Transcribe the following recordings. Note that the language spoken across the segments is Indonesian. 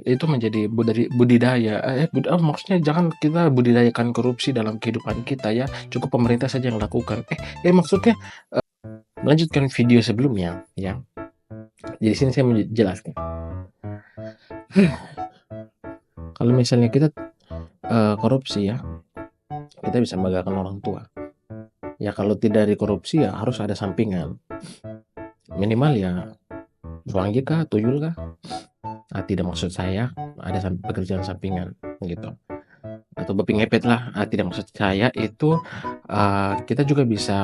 itu menjadi budidaya, maksudnya jangan kita budidayakan korupsi dalam kehidupan kita ya, cukup pemerintah saja yang lakukan. Maksudnya melanjutkan video sebelumnya ya, jadi sini saya menjelaskan. Kalau misalnya kita, korupsi ya, kita bisa membanggakan orang tua. Ya kalau tidak dikorupsi ya harus ada sampingan, minimal ya wangi kah, tuyul kah? Tidak maksud saya ada pekerjaan sampingan gitu, atau babi ngepet lah, tidak maksud saya itu, kita juga bisa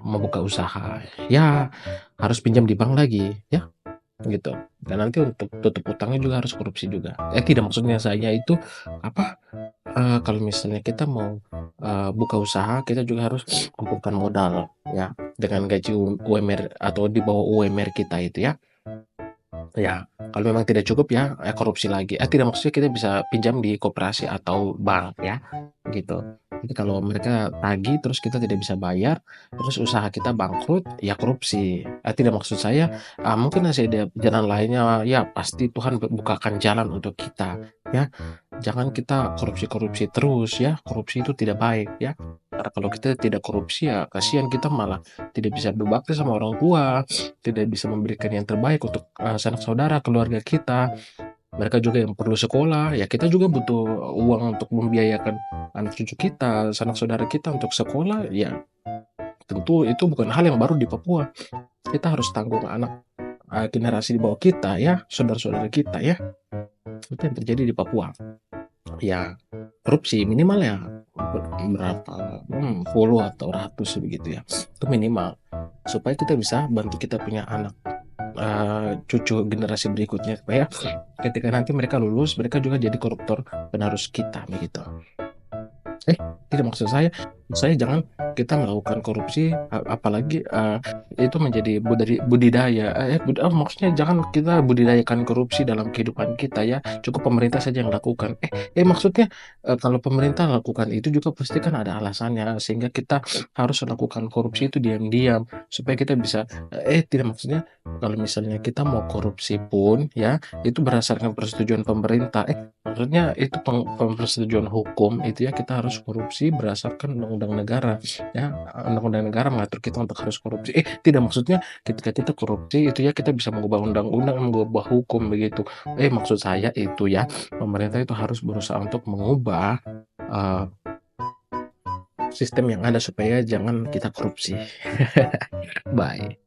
membuka usaha, ya harus pinjam di bank lagi ya, gitu. Dan nanti untuk tutup utangnya juga harus korupsi juga. Tidak maksudnya saya itu apa, kalau misalnya kita mau, buka usaha, kita juga harus kumpulkan modal ya, dengan gaji UMR atau di bawah UMR kita itu ya. Ya, kalau memang tidak cukup ya, korupsi lagi. Tidak maksudnya kita bisa pinjam di koperasi atau bank ya, gitu. Jadi kalau mereka tagih terus kita tidak bisa bayar, terus usaha kita bangkrut, ya korupsi. Tidak maksud saya, mungkin masih ada jalan lainnya, ya pasti Tuhan bukakan jalan untuk kita ya. Jangan kita korupsi-korupsi terus ya, korupsi itu tidak baik ya. Karena kalau kita tidak korupsi ya kasihan, kita malah tidak bisa berbakti sama orang tua, tidak bisa memberikan yang terbaik untuk, sanak saudara, keluarga kita. Mereka juga yang perlu sekolah, ya kita juga butuh uang untuk membiayakan anak cucu kita, sanak saudara kita untuk sekolah, ya tentu itu bukan hal yang baru di Papua. Kita harus tanggung anak, generasi di bawah kita ya, saudara-saudara kita ya. Itu yang terjadi di Papua. Ya korupsi minimal ya berapa, puluh atau ratus begitu ya, itu minimal. Supaya kita bisa bantu kita punya anak, cucu generasi berikutnya, supaya ketika nanti mereka lulus, mereka juga jadi koruptor penerus kita begitu. Tidak maksud saya jangan kita melakukan korupsi, apalagi, itu menjadi budidaya, maksudnya jangan kita budidayakan korupsi dalam kehidupan kita ya, cukup pemerintah saja yang lakukan. Maksudnya, kalau pemerintah lakukan itu juga pasti kan ada alasannya, sehingga kita harus melakukan korupsi itu diam-diam, supaya kita bisa, tidak maksudnya kalau misalnya kita mau korupsi pun ya, itu berdasarkan persetujuan pemerintah. Maksudnya itu persetujuan hukum itu ya, kita harus korupsi berdasarkan undang-undang negara ya, undang-undang negara mengatur kita untuk harus korupsi. Tidak maksudnya ketika kita korupsi itu ya kita bisa mengubah undang-undang, mengubah hukum begitu. Maksud saya itu ya, pemerintah itu harus berusaha untuk mengubah, eee, sistem yang ada supaya jangan kita korupsi. Bye.